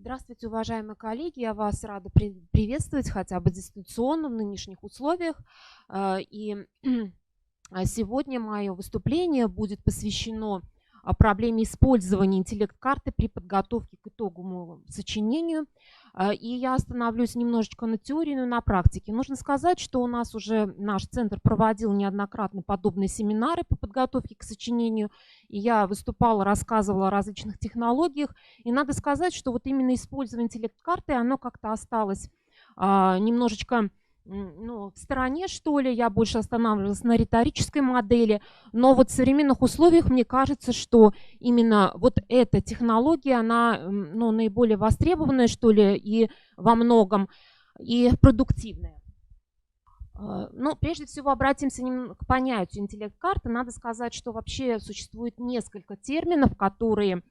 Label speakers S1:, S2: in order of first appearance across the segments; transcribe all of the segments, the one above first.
S1: Здравствуйте, уважаемые коллеги. Я вас рада приветствовать хотя бы дистанционно в нынешних условиях. И сегодня мое выступление будет посвящено проблеме использования интеллект-карты при подготовке к итоговому сочинению. И я остановлюсь немножечко на теории, но и на практике. Нужно сказать, что у нас уже наш центр проводил неоднократно подобные семинары по подготовке к сочинению. И я выступала, рассказывала о различных технологиях. И надо сказать, что вот именно использование интеллект-карты, оно как-то осталось немножечко в стороне, что ли. Я больше останавливалась на риторической модели. Но вот в современных условиях мне кажется, что именно вот эта технология, она наиболее востребованная, что ли, и во многом, и продуктивная. Но прежде всего обратимся к понятию интеллект-карты. Надо сказать, что вообще существует несколько терминов, которые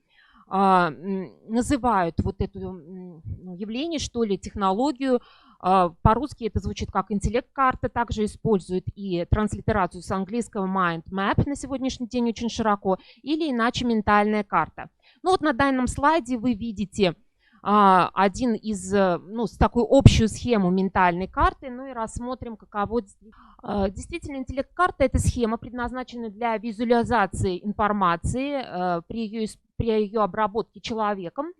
S1: называют вот это явление, что ли, технологию. По-русски это звучит как интеллект-карта, также используют и транслитерацию с английского mind map на сегодняшний день очень широко, или иначе ментальная карта. Ну вот на данном слайде вы видите один из, с такой общую схему ментальной карты, ну и рассмотрим, каково действительно интеллект-карта. Это схема, предназначенная для визуализации информации при ее обработке человеком.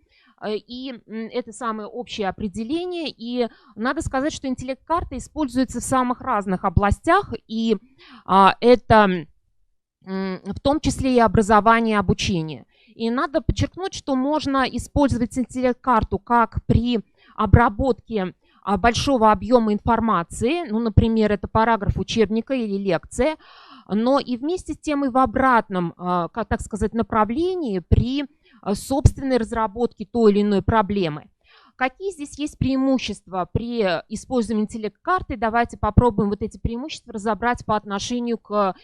S1: И это самое общее определение. И надо сказать, что интеллект-карта используется в самых разных областях, и это в том числе и образование и обучение. И надо подчеркнуть, что можно использовать интеллект-карту как при обработке большого объема информации, например, это параграф учебника или лекция, но и вместе с тем и в обратном, так сказать, направлении при собственной разработке той или иной проблемы. Какие здесь есть преимущества при использовании интеллект-карты? Давайте попробуем вот эти преимущества разобрать по отношению к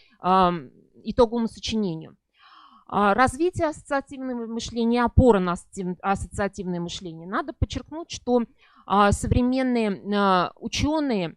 S1: итоговому сочинению. Развитие ассоциативного мышления, опора на ассоциативное мышление. Надо подчеркнуть, что современные ученые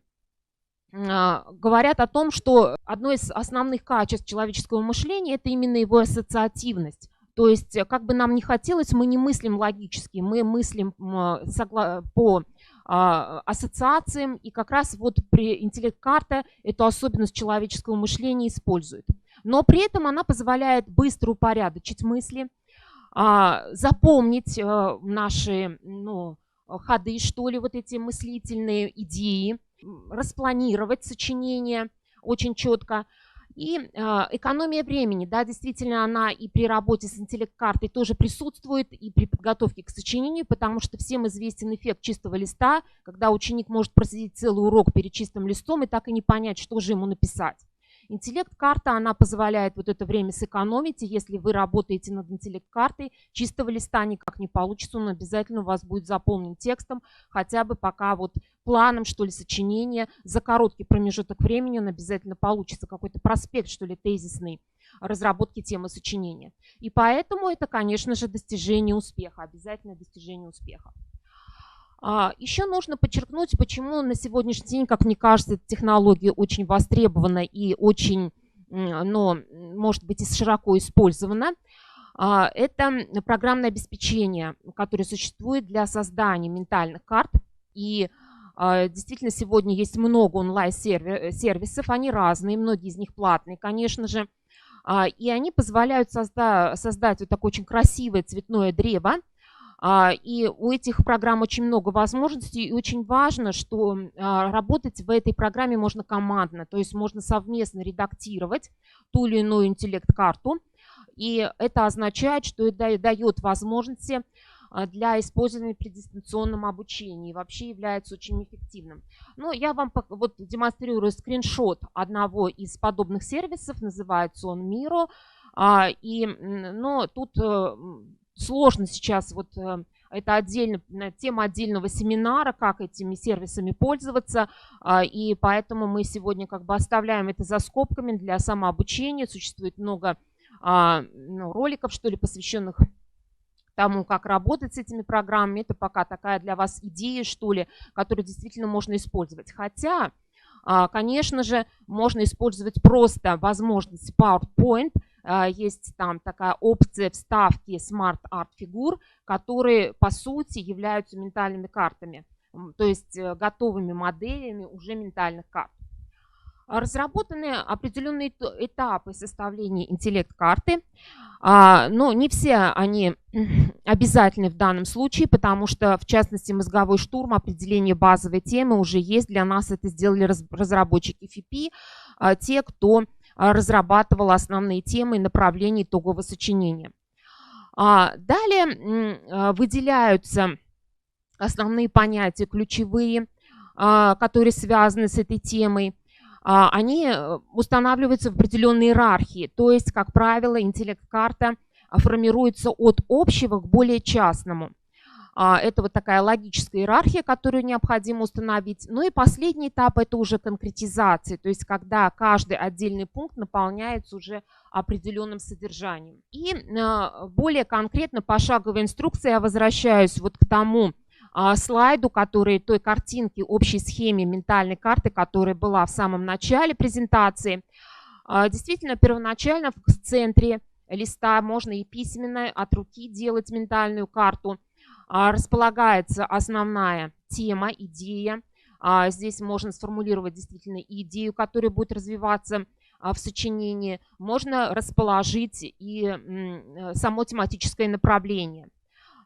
S1: говорят о том, что одно из основных качеств человеческого мышления – это именно его ассоциативность. То есть, как бы нам ни хотелось, мы не мыслим логически, мы мыслим по ассоциациям, и как раз вот при интеллект-карта эту особенность человеческого мышления использует. Но при этом она позволяет быстро упорядочить мысли, запомнить наши ходы, что ли, вот эти мыслительные идеи, распланировать сочинение очень четко. И экономия времени, да, действительно, она и при работе с интеллект-картой тоже присутствует, и при подготовке к сочинению, потому что всем известен эффект чистого листа, когда ученик может просидеть целый урок перед чистым листом и так и не понять, что же ему написать. Интеллект-карта, она позволяет вот это время сэкономить, и если вы работаете над интеллект-картой, чистого листа никак не получится, он обязательно у вас будет заполнен текстом, хотя бы пока вот планом, что ли, сочинения, за короткий промежуток времени он обязательно получится, какой-то проспект, что ли, тезисный разработки темы сочинения. И поэтому это, конечно же, достижение успеха, обязательное достижение успеха. Еще нужно подчеркнуть, почему на сегодняшний день, как мне кажется, эта технология очень востребована и очень, может быть, и широко использована. Это программное обеспечение, которое существует для создания ментальных карт. И действительно сегодня есть много онлайн-сервисов, они разные, многие из них платные, конечно же. И они позволяют создать вот такое очень красивое цветное древо. И у этих программ очень много возможностей, и очень важно, что работать в этой программе можно командно, то есть можно совместно редактировать ту или иную интеллект-карту, и это означает, что это дает возможности для использования при дистанционном обучении, и вообще является очень эффективным. Но я вам вот демонстрирую скриншот одного из подобных сервисов, называется он Miro, но тут сложно сейчас, вот это тема отдельного семинара, как этими сервисами пользоваться, и поэтому мы сегодня как бы оставляем это за скобками для самообучения. Существует много роликов, что ли, посвященных тому, как работать с этими программами. Это пока такая для вас идея, что ли, которую действительно можно использовать. Хотя, конечно же, можно использовать просто возможность PowerPoint есть там такая опция вставки Smart Art фигур, которые по сути являются ментальными картами, то есть готовыми моделями уже ментальных карт. Разработаны определенные этапы составления интеллект-карты, но не все они обязательны в данном случае, потому что, в частности, мозговой штурм, определение базовой темы уже есть. Для нас это сделали разработчики FIPI, те, кто разрабатывал основные темы и направления итогового сочинения. Далее выделяются основные понятия, ключевые, которые связаны с этой темой. Они устанавливаются в определенной иерархии, то есть, как правило, интеллект-карта формируется от общего к более частному. Это вот такая логическая иерархия, которую необходимо установить. Ну и последний этап – это уже конкретизация, то есть когда каждый отдельный пункт наполняется уже определенным содержанием. И более конкретно пошаговой инструкции я возвращаюсь вот к тому слайду, той картинке, общей схеме ментальной карты, которая была в самом начале презентации. Действительно, первоначально в центре листа можно и письменно от руки делать ментальную карту. Располагается основная тема, идея. Здесь можно сформулировать действительно идею, которая будет развиваться в сочинении. Можно расположить и само тематическое направление.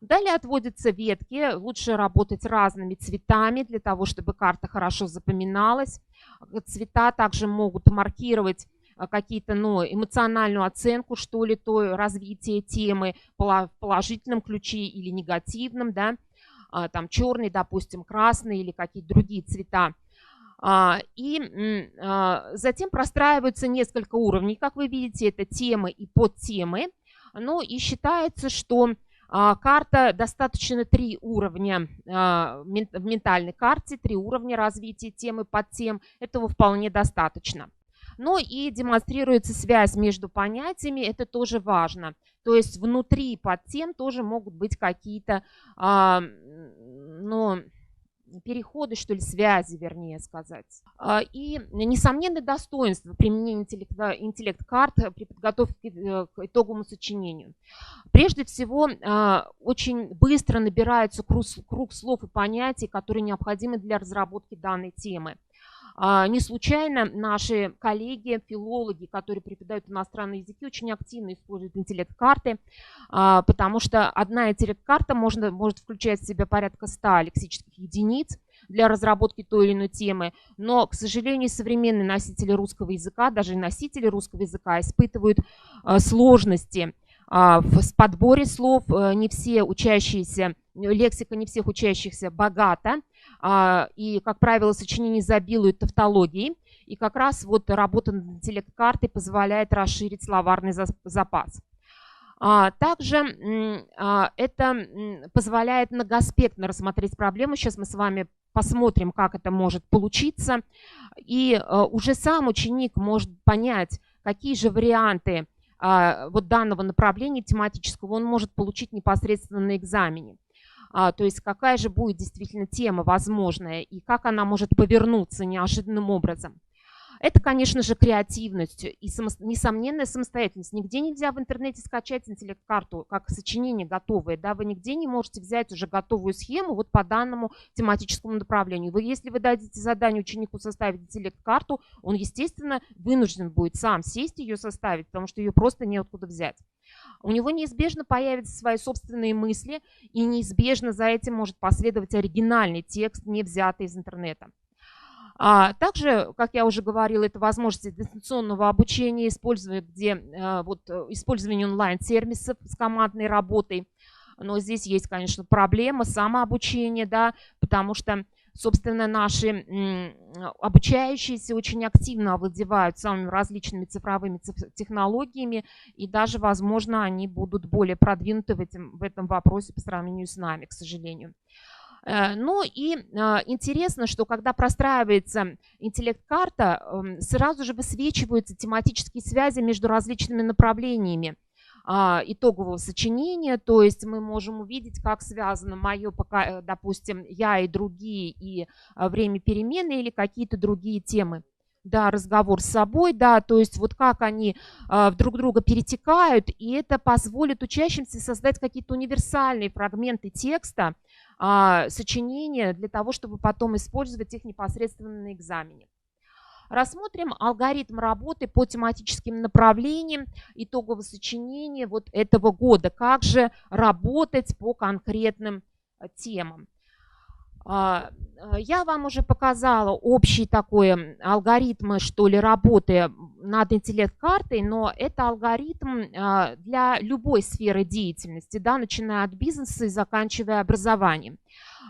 S1: Далее отводятся ветки. Лучше работать разными цветами для того, чтобы карта хорошо запоминалась. Цвета также могут маркировать какие-то эмоциональную оценку, что ли, то развитие темы в положительном ключе или негативном, да, там черный, допустим, красный или какие-то другие цвета. И затем простраиваются несколько уровней. Как вы видите, это темы и подтемы. Ну и считается, что карта достаточно 3 уровня в ментальной карте, 3 уровня развития темы, подтем. Этого вполне достаточно. Ну и демонстрируется связь между понятиями, это тоже важно. То есть внутри подтем тоже могут быть какие-то переходы, что ли, связи, вернее сказать. И несомненное достоинство применения интеллект-карт при подготовке к итоговому сочинению. Прежде всего, очень быстро набирается круг слов и понятий, которые необходимы для разработки данной темы. Не случайно наши коллеги, филологи, которые преподают иностранные языки, очень активно используют интеллект-карты, потому что одна интеллект-карта может включать в себя порядка 100 лексических единиц для разработки той или иной темы. Но, к сожалению, современные носители русского языка, даже носители русского языка, испытывают сложности в подборе слов. Не все учащиеся, лексика не всех учащихся богата. И, как правило, сочинения изобилуют тавтологией. И как раз вот работа над интеллект-картой позволяет расширить словарный запас. Также это позволяет многоаспектно рассмотреть проблему. Сейчас мы с вами посмотрим, как это может получиться. И уже сам ученик может понять, какие же варианты вот данного направления тематического он может получить непосредственно на экзамене. То есть какая же будет действительно тема возможная и как она может повернуться неожиданным образом. Это, конечно же, креативность и несомненная самостоятельность. Нигде нельзя в интернете скачать интеллект-карту как сочинение готовое. Да? Вы нигде не можете взять уже готовую схему вот по данному тематическому направлению. Если вы дадите задание ученику составить интеллект-карту, он, естественно, вынужден будет сам сесть ее составить, потому что ее просто неоткуда взять. У него неизбежно появятся свои собственные мысли, и неизбежно за этим может последовать оригинальный текст, не взятый из интернета. Также, как я уже говорила, это возможности дистанционного обучения, использование онлайн-сервисов с командной работой. Но здесь есть, конечно, проблема самообучения, да, потому что, собственно, наши обучающиеся очень активно овладевают самыми различными цифровыми технологиями, и даже, возможно, они будут более продвинуты в этом вопросе по сравнению с нами, к сожалению. Ну и интересно, что когда простраивается интеллект-карта, сразу же высвечиваются тематические связи между различными направлениями итогового сочинения, то есть мы можем увидеть, как связано мое, допустим, я и другие, и время перемены или какие-то другие темы. да, разговор с собой, да, то есть вот как они в друг друга перетекают, и это позволит учащимся создать какие-то универсальные фрагменты текста, сочинения для того, чтобы потом использовать их непосредственно на экзамене. Рассмотрим алгоритм работы по тематическим направлениям итогового сочинения вот этого года. Как же работать по конкретным темам. Я вам уже показала общий такой алгоритм, что ли, работы над интеллект-картой, но это алгоритм для любой сферы деятельности, да, начиная от бизнеса и заканчивая образованием.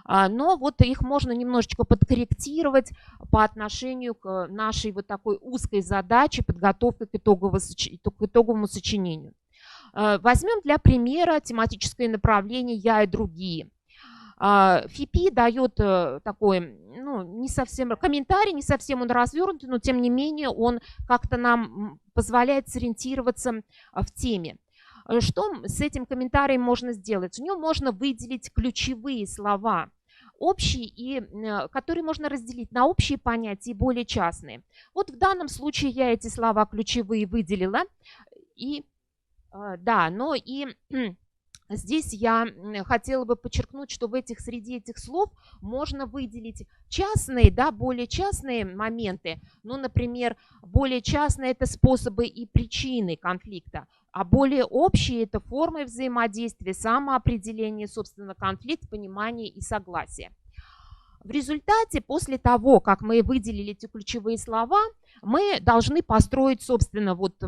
S1: Но вот их можно немножечко подкорректировать по отношению к нашей вот такой узкой задаче подготовки к итоговому сочинению. Возьмем для примера тематическое направление «Я и другие». ФИПИ дает такой, ну, не совсем комментарий, не совсем он развернутый, но тем не менее он как-то нам позволяет сориентироваться в теме. Что с этим комментарием можно сделать? В нем можно выделить ключевые слова, общие, и которые можно разделить на общие понятия и более частные. Вот в данном случае я эти слова ключевые выделила. И да, но и здесь я хотела бы подчеркнуть, что среди этих слов можно выделить частные, да, более частные моменты. Ну, например, более частные – это способы и причины конфликта, а более общие – это формы взаимодействия, самоопределение, собственно, конфликт, понимание и согласие. В результате, после того, как мы выделили эти ключевые слова, мы должны построить, собственно, вот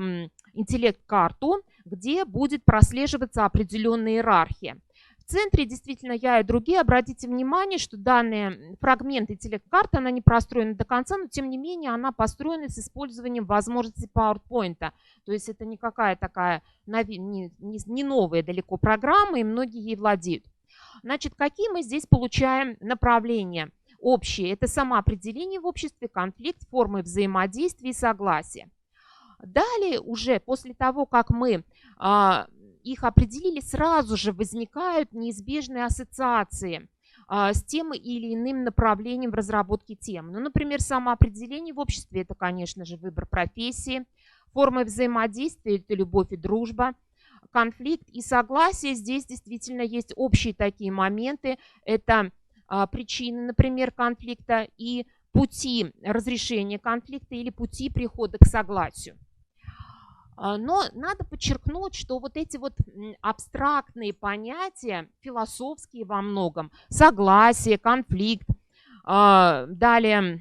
S1: интеллект-карту, где будет прослеживаться определенная иерархия. В центре действительно «Я и другие». Обратите внимание, что данный фрагмент интеллект-карты, она не простроена до конца, но тем не менее она построена с использованием возможностей PowerPoint. То есть это никакая такая не новая далеко программа, и многие ей владеют. Значит, какие мы здесь получаем направления? Общие – это самоопределение в обществе, конфликт, формы взаимодействия и согласия. Далее уже после того, как мы их определили, сразу же возникают неизбежные ассоциации с тем или иным направлением в разработке тем. Ну, например, самоопределение в обществе – это, конечно же, выбор профессии, формы взаимодействия – это любовь и дружба, конфликт и согласие. Здесь действительно есть общие такие моменты, это причины, например, конфликта и пути разрешения конфликта или пути прихода к согласию. Но надо подчеркнуть, что вот эти вот абстрактные понятия, философские во многом, согласие, конфликт, далее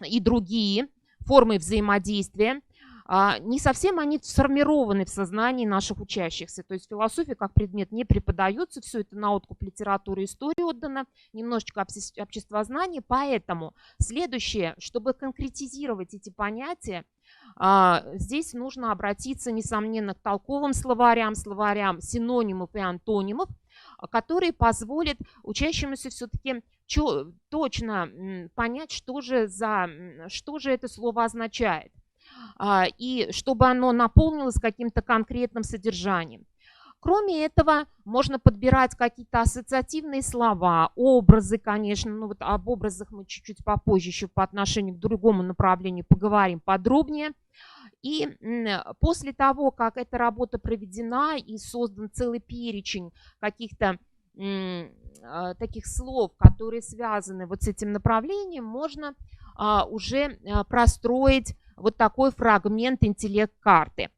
S1: и другие формы взаимодействия, не совсем они сформированы в сознании наших учащихся. То есть философия как предмет не преподается, все это на откуп литературы и истории отдано, немножечко обществознания. Поэтому следующее, чтобы конкретизировать эти понятия, здесь нужно обратиться, несомненно, к толковым словарям, синонимов и антонимов, которые позволят учащемуся все-таки точно понять, что же это слово означает, и чтобы оно наполнилось каким-то конкретным содержанием. Кроме этого, можно подбирать какие-то ассоциативные слова, образы, конечно. Ну вот об образах мы чуть-чуть попозже еще по отношению к другому направлению поговорим подробнее. И после того, как эта работа проведена и создан целый перечень каких-то таких слов, которые связаны вот с этим направлением, можно уже простроить вот такой фрагмент интеллект-карты.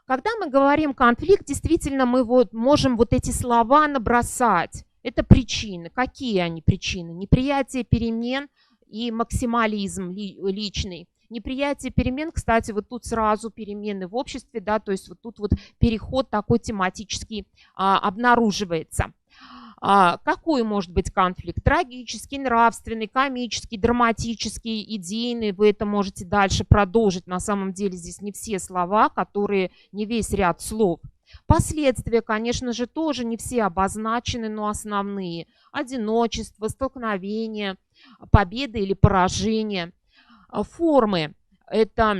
S1: Когда мы говорим конфликт, действительно мы можем вот эти слова набросать. Это причины. Какие они причины? Неприятие перемен и максимализм личный. Неприятие перемен, кстати, вот тут сразу перемены в обществе, да, то есть вот тут вот переход такой тематический обнаруживается. Какой может быть конфликт? Трагический, нравственный, комический, драматический, идейный. Вы это можете дальше продолжить. На самом деле здесь не все слова, которые не весь ряд слов. Последствия, конечно же, тоже не все обозначены, но основные. Одиночество, столкновение, победа или поражение. Формы – это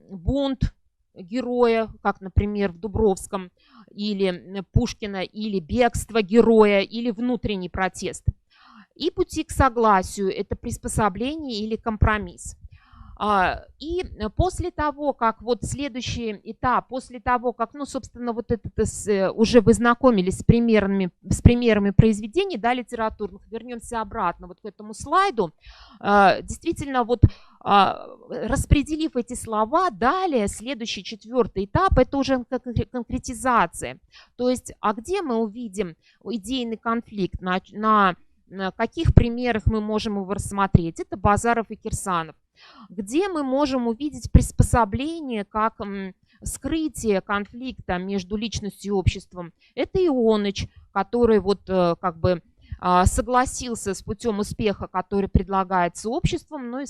S1: бунт героя, как, например, в Дубровском, или Пушкина, или бегство героя, или внутренний протест. И пути к согласию – это приспособление или компромисс. И после того, как вот следующий этап, после того, как, ну, собственно, вот уже вы знакомились с примерами произведений, да, литературных, вернемся обратно вот к этому слайду. Действительно, вот распределив эти слова, далее следующий, четвертый этап – это уже конкретизация. То есть, а где мы увидим идейный конфликт, на каких примерах мы можем его рассмотреть? Это Базаров и Кирсанов. Где мы можем увидеть приспособление как скрытие конфликта между личностью и обществом? Это Ионыч, который вот как бы согласился с путем успеха, который предлагается обществом, ну и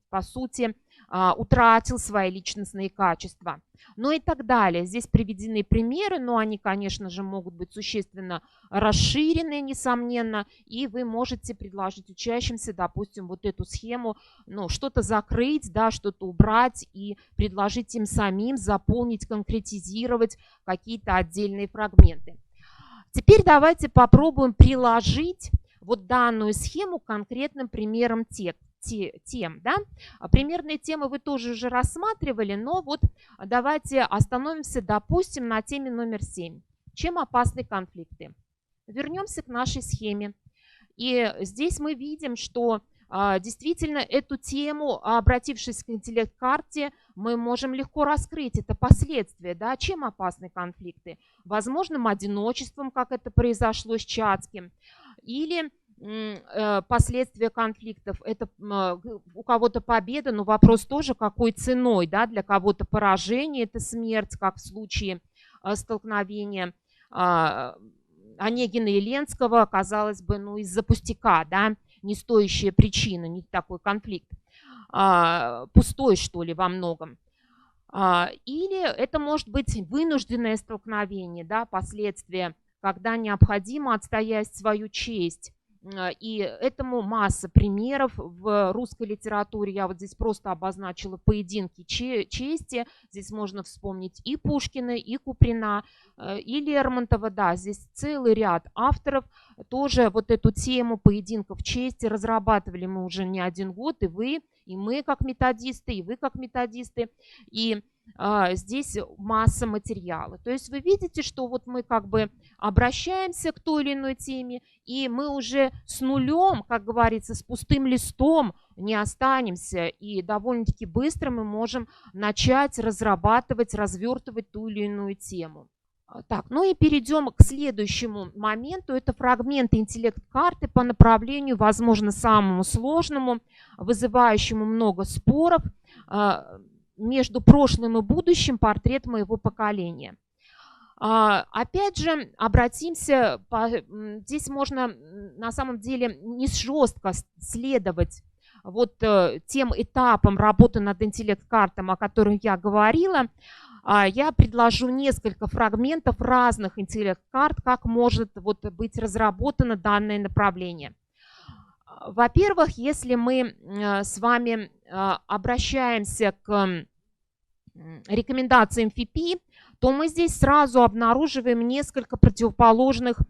S1: по сути утратил свои личностные качества. Ну и так далее. Здесь приведены примеры, но они, конечно же, могут быть существенно расширены, несомненно, и вы можете предложить учащимся, допустим, вот эту схему, ну, что-то закрыть, да, что-то убрать и предложить им самим заполнить, конкретизировать какие-то отдельные фрагменты. Теперь давайте попробуем приложить вот данную схему к конкретным примерам тем. Да? Примерные темы вы тоже уже рассматривали, но вот давайте остановимся, допустим, на теме номер 7. Чем опасны конфликты? Вернемся к нашей схеме. И здесь мы видим, что действительно эту тему, обратившись к интеллект-карте, мы можем легко раскрыть. Это последствия. Да? Чем опасны конфликты? Возможным одиночеством, как это произошло с Чацким, или последствия конфликтов. Это у кого-то победа, но вопрос тоже, какой ценой. Да? Для кого-то поражение, это смерть, как в случае столкновения Онегина и Ленского, казалось бы, ну, из-за пустяка, да, не стоящая причина, не такой конфликт, пустой, что ли, во многом. Или это может быть вынужденное столкновение, да, последствия, когда необходимо отстоять свою честь. И этому масса примеров в русской литературе. Я вот здесь просто обозначила поединки чести. Здесь можно вспомнить и Пушкина, и Куприна, и Лермонтова. Да, здесь целый ряд авторов тоже вот эту тему поединков чести разрабатывали мы уже не один год, и вы, и мы как методисты, и вы как методисты. И здесь масса материала. То есть вы видите, что вот мы как бы обращаемся к той или иной теме, и мы уже с нулем, как говорится, с пустым листом не останемся, и довольно-таки быстро мы можем начать разрабатывать, развертывать ту или иную тему. Так, ну и перейдем к следующему моменту. Это фрагменты интеллект-карты по направлению, возможно, самому сложному, вызывающему много споров, между прошлым и будущим, портрет моего поколения. Опять же, обратимся, здесь можно на самом деле не жестко следовать вот тем этапам работы над интеллект-картом, о которых я говорила. Я предложу несколько фрагментов разных интеллект-карт, как может вот быть разработано данное направление. Во-первых, если мы с вами обращаемся к рекомендациям ФИПИ, то мы здесь сразу обнаруживаем несколько противоположных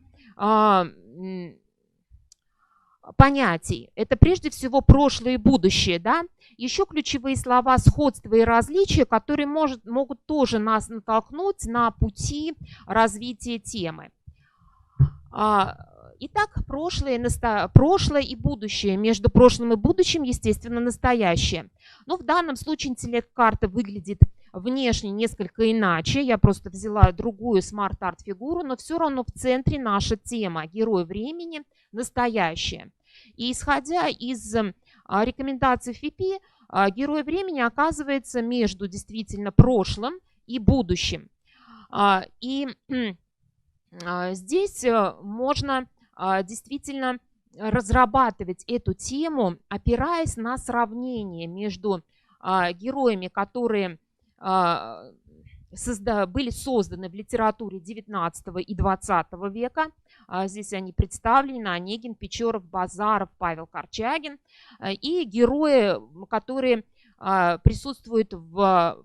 S1: понятий. Это прежде всего прошлое и будущее. Да? Еще ключевые слова сходства и различия, которые могут тоже нас натолкнуть на пути развития темы. Итак, прошлое и будущее. Между прошлым и будущим, естественно, настоящее. Но в данном случае интеллект-карта выглядит внешне несколько иначе. Я просто взяла другую смарт-арт-фигуру, но все равно в центре наша тема «Герой времени» настоящее. И исходя из рекомендаций ФИПИ, герой времени оказывается между действительно прошлым и будущим. И здесь можно действительно разрабатывать эту тему, опираясь на сравнение между героями, которые были созданы в литературе XIX и XX века. Здесь они представлены: Онегин, Печоров, Базаров, Павел Корчагин. И герои, которые присутствуют в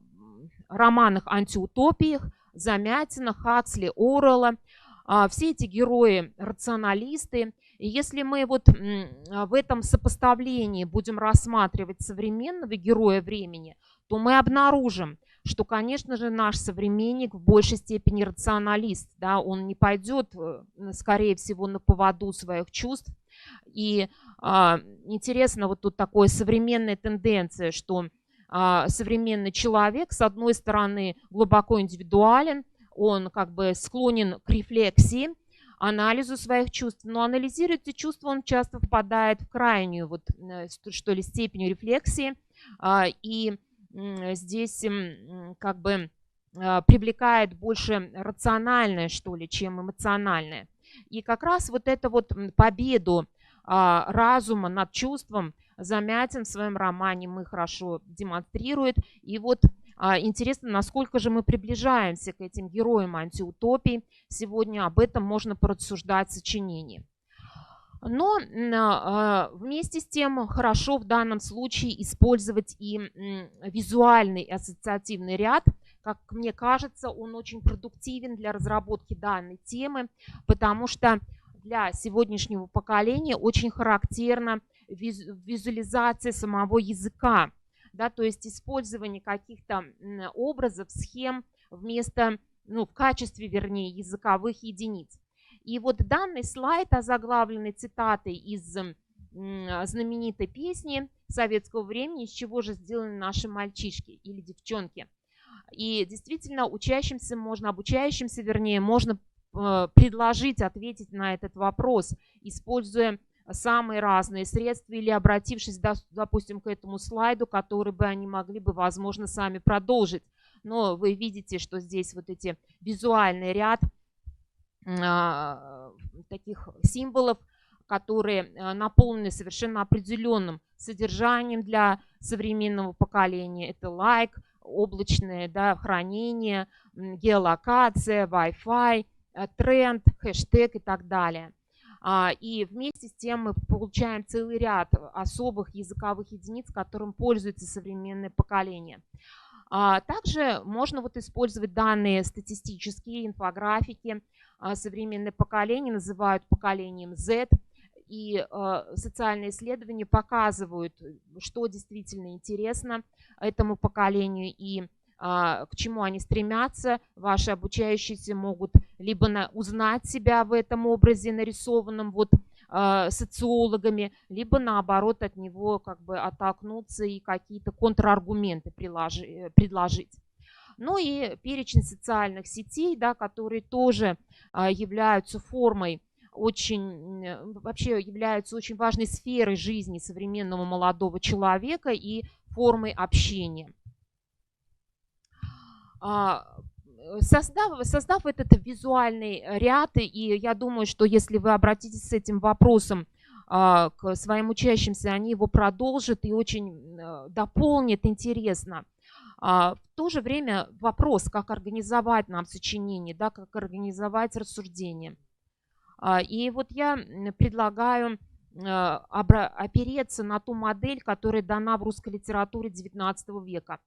S1: романах-антиутопиях Замятина, Хаксли, Оруэлла. Все эти герои рационалисты, И если мы вот в этом сопоставлении будем рассматривать современного героя времени, то мы обнаружим, что, конечно же, наш современник в большей степени рационалист, да, он не пойдет, скорее всего, на поводу своих чувств. И интересно, вот тут такая современная тенденция, что современный человек, с одной стороны, глубоко индивидуален, он как бы склонен к рефлексии, анализу своих чувств, но анализируя эти чувства, он часто впадает в крайнюю вот, что ли, степень рефлексии, и здесь как бы привлекает больше рациональное, что ли, чем эмоциональное. И как раз вот эту вот победу разума над чувством Замятин в своем романе «Мы» хорошо демонстрирует. И вот интересно, насколько же мы приближаемся к этим героям антиутопий. Сегодня об этом можно порассуждать в сочинении. Но вместе с тем хорошо в данном случае использовать и визуальный ассоциативный ряд. Как мне кажется, он очень продуктивен для разработки данной темы, потому что для сегодняшнего поколения очень характерна визуализация самого языка, да, то есть использование каких-то образов, схем вместо, в качестве, вернее, языковых единиц. И вот данный слайд, озаглавленный цитатой из знаменитой песни советского времени «Из чего же сделаны наши мальчишки или девчонки». И действительно, обучающимся, вернее, можно предложить ответить на этот вопрос, используя самые разные средства или обратившись, допустим, к этому слайду, который бы они могли бы, возможно, сами продолжить. Но вы видите, что здесь вот эти визуальный ряд таких символов, которые наполнены совершенно определенным содержанием для современного поколения. Это лайк, облачное, да, хранение, геолокация, Wi-Fi, тренд, хэштег и так далее. И вместе с тем мы получаем целый ряд особых языковых единиц, которым пользуется современное поколение. Также можно вот использовать данные статистические, инфографики. Современное поколение называют поколением Z. И социальные исследования показывают, что действительно интересно этому поколению и к чему они стремятся. Ваши обучающиеся могут либо узнать себя в этом образе, нарисованном вот социологами, либо наоборот от него как бы оттолкнуться и какие-то контраргументы предложить. Ну и перечень социальных сетей, да, которые тоже являются формой вообще являются очень важной сферой жизни современного молодого человека и формой общения. Создав этот визуальный ряд, и я думаю, что если вы обратитесь с этим вопросом к своим учащимся, они его продолжат и очень дополнят интересно. В то же время вопрос, как организовать нам сочинение, да, как организовать рассуждение. И вот я предлагаю опереться на ту модель, которая дана в русской литературе XIX века.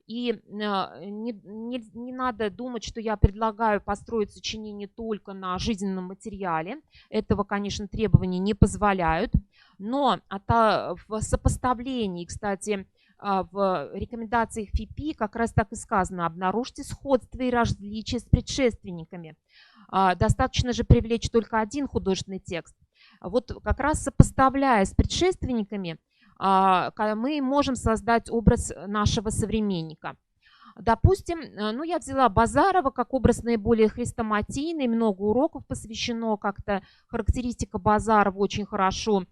S1: И не надо думать, что я предлагаю построить сочинение только на жизненном материале. Этого, конечно, требования не позволяют. Но в сопоставлении, кстати, в рекомендациях ФИПИ как раз так и сказано: обнаружьте сходство и различия с предшественниками. Достаточно же привлечь только один художественный текст. Вот как раз сопоставляя с предшественниками, мы можем создать образ нашего современника. Допустим, я взяла Базарова как образ наиболее хрестоматийный, много уроков посвящено, как-то характеристика Базарова очень хорошо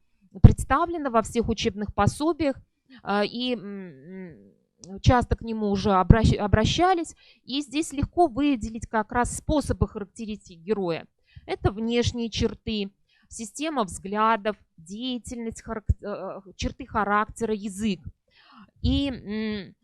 S1: представлена во всех учебных пособиях, и часто к нему уже обращались, и здесь легко выделить как раз способы характеристики героя. Это внешние черты, система взглядов, деятельность, черты характера, язык. И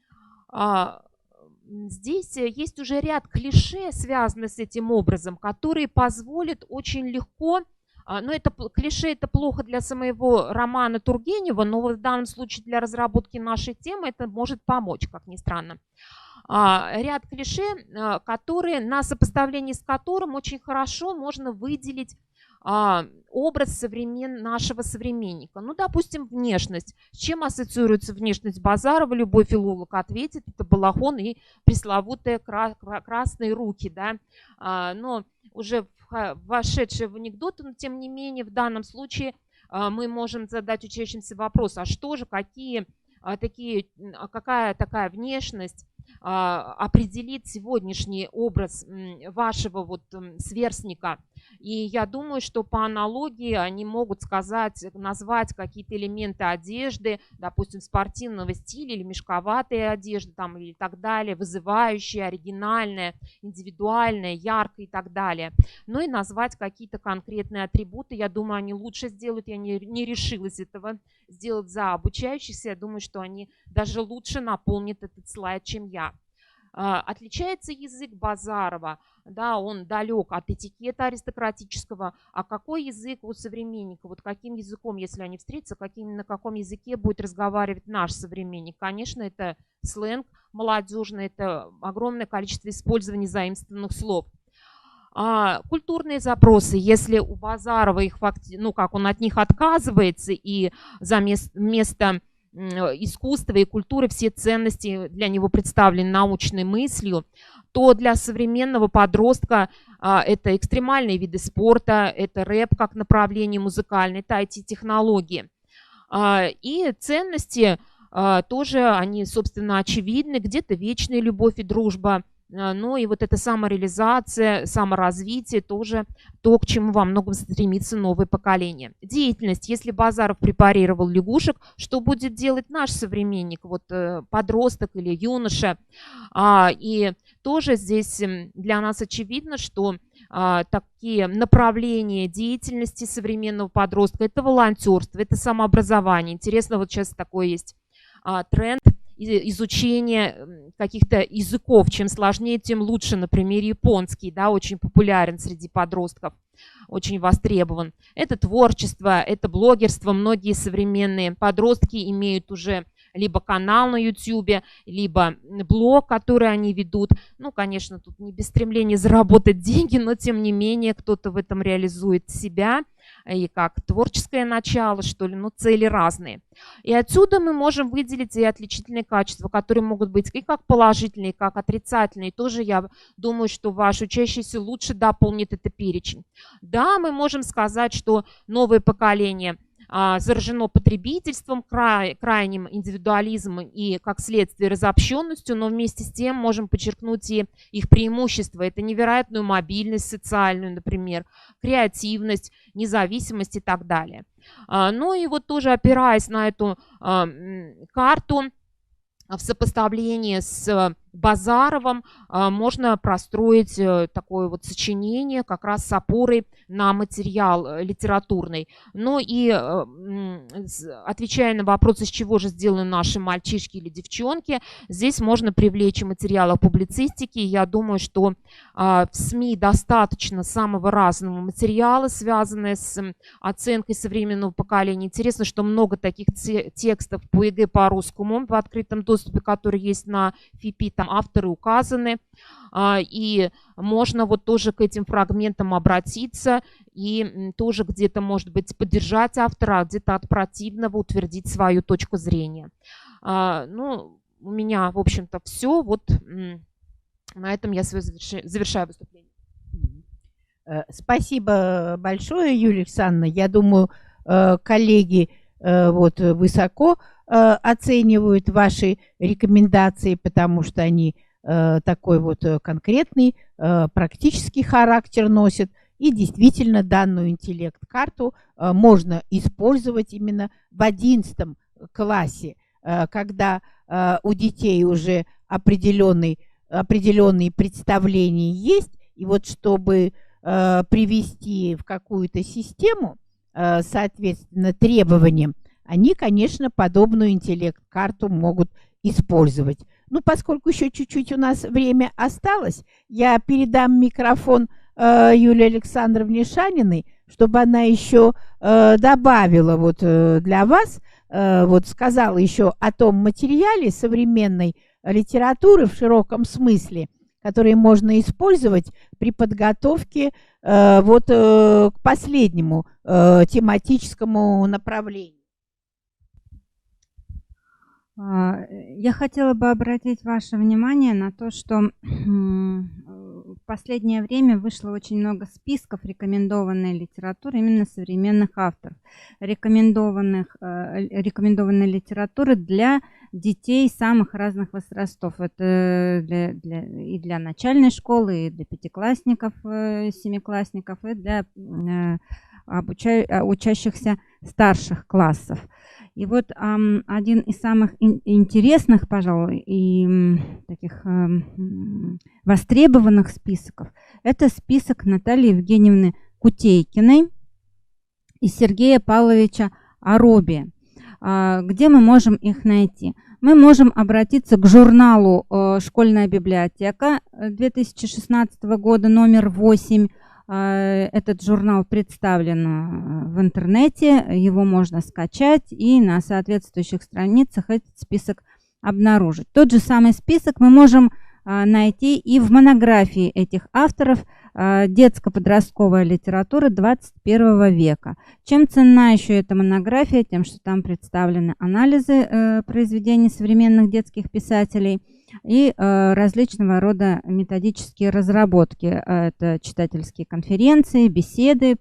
S1: здесь есть уже ряд клише, связанных с этим образом, которые позволят очень легко, но это клише, это плохо для самого романа Тургенева, но в данном случае для разработки нашей темы это может помочь, как ни странно. Ряд клише, на сопоставлении с которым очень хорошо можно выделить образ нашего современника. Ну, допустим, внешность. С чем ассоциируется внешность Базарова? Любой филолог ответит, это балахон и пресловутые красные руки, да. Но уже вошедшие в анекдоты, но тем не менее в данном случае мы можем задать учащимся вопрос, а что же, какая такая внешность определит сегодняшний образ вашего вот сверстника. И я думаю, что по аналогии они могут назвать какие-то элементы одежды, допустим, спортивного стиля или мешковатой одежды там, или так далее, вызывающая, оригинальная, индивидуальная, яркая и так далее. Ну и назвать какие-то конкретные атрибуты. Я думаю, они лучше сделают. Я не решилась этого сделать за обучающихся. Я думаю, что они даже лучше наполнят этот слайд, чем я. Отличается язык Базарова, да, он далек от этикета аристократического, а какой язык у современника, вот каким языком, если они встретятся, на каком языке будет разговаривать наш современник? Конечно, это сленг молодежный, это огромное количество использования заимствованных слов. Культурные запросы, если у Базарова он от них отказывается, и вместо искусства и культуры все ценности для него представлены научной мыслью, то для современного подростка это экстремальные виды спорта, это рэп как направление музыкальное, это IT-технологии. И ценности тоже, они, собственно, очевидны, где-то вечная любовь и дружба, но и вот эта самореализация, саморазвитие тоже то, к чему во многом стремится новое поколение. Деятельность. Если Базаров препарировал лягушек, что будет делать наш современник, вот подросток или юноша? И тоже здесь для нас очевидно, что такие направления деятельности современного подростка – это волонтерство, это самообразование. Интересно, вот сейчас такой есть тренд изучение каких-то языков. Чем сложнее, тем лучше. Например, японский, да, очень популярен среди подростков, очень востребован. Это творчество, это блогерство. Многие современные подростки имеют уже либо канал на YouTube, либо блог, который они ведут. Ну, конечно, тут не без стремления заработать деньги, но тем не менее кто-то в этом реализует себя и как творческое начало, что ли, но цели разные. И отсюда мы можем выделить и отличительные качества, которые могут быть и как положительные, и как отрицательные. Тоже я думаю, что ваш учащийся лучше дополнит этот перечень. Да, мы можем сказать, что новое поколение заражено потребительством, крайним индивидуализмом и, как следствие, разобщенностью, но вместе с тем можем подчеркнуть и их преимущества. Это невероятную мобильность социальную, например, креативность, независимость и так далее. Ну и вот тоже опираясь на эту карту, в сопоставлении с Базаровым можно простроить такое вот сочинение как раз с опорой на материал литературный. Ну и отвечая на вопрос, из чего же сделаны наши мальчишки или девчонки, здесь можно привлечь материалы публицистики. Я думаю, что в СМИ достаточно самого разного материала, связанного с оценкой современного поколения. Интересно, что много таких текстов по ЕГЭ по русскому в открытом доступе, которые есть на ФИПИ, там авторы указаны, и можно вот тоже к этим фрагментам обратиться и тоже где-то, может быть, поддержать автора, а где-то от противного утвердить свою точку зрения. Ну, у меня, в общем-то, все. Вот на этом я завершаю выступление.
S2: Спасибо большое, Юлия Александровна. Я думаю, коллеги вот высоко оценивают ваши рекомендации, потому что они такой вот конкретный, практический характер носят. И действительно данную интеллект-карту можно использовать именно в 11 классе, когда у детей уже определенные представления есть. И вот чтобы привести в какую-то систему, соответственно, требованиям, они, конечно, подобную интеллект-карту могут использовать. Ну, поскольку еще чуть-чуть у нас время осталось, я передам микрофон Юлии Александровне Шаниной, чтобы она еще добавила вот для вас, вот сказала еще о том материале современной литературы в широком смысле, которые можно использовать при подготовке к последнему тематическому направлению.
S3: Я хотела бы обратить ваше внимание на то, что в последнее время вышло очень много списков рекомендованной литературы именно современных авторов, рекомендованной литературы для детей самых разных возрастов. Это и для начальной школы, и для пятиклассников, семиклассников, и для учащихся старших классов. И вот один из самых интересных, пожалуй, и таких востребованных списков – это список Натальи Евгеньевны Кутейкиной и Сергея Павловича Аробия. Где мы можем их найти? Мы можем обратиться к журналу «Школьная библиотека» 2016 года, номер 8. Этот журнал представлен в интернете, его можно скачать и на соответствующих страницах этот список обнаружить. Тот же самый список мы можем найти и в монографии этих авторов «Детско-подростковая литература 21 века». Чем ценна еще эта монография? Тем, что там представлены анализы произведений современных детских писателей и различного рода методические разработки. Это читательские конференции, беседы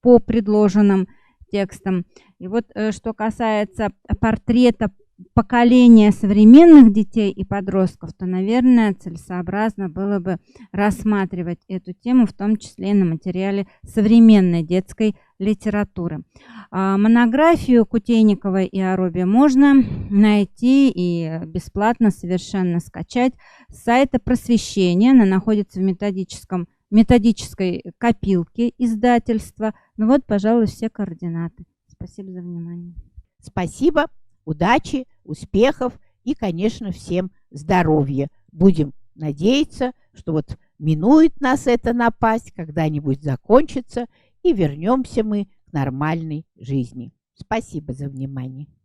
S3: по предложенным текстам. И вот что касается портрета поколения современных детей и подростков, то, наверное, целесообразно было бы рассматривать эту тему, в том числе и на материале современной детской литературы. Монографию Кутейниковой и Аробия можно найти и бесплатно совершенно скачать с сайта Просвещения. Она находится в методической копилке издательства. Ну вот, пожалуй, все координаты. Спасибо за внимание.
S2: Спасибо. Удачи, успехов и, конечно, всем здоровья. Будем надеяться, что вот минует нас эта напасть, когда-нибудь закончится, и вернемся мы к нормальной жизни. Спасибо за внимание.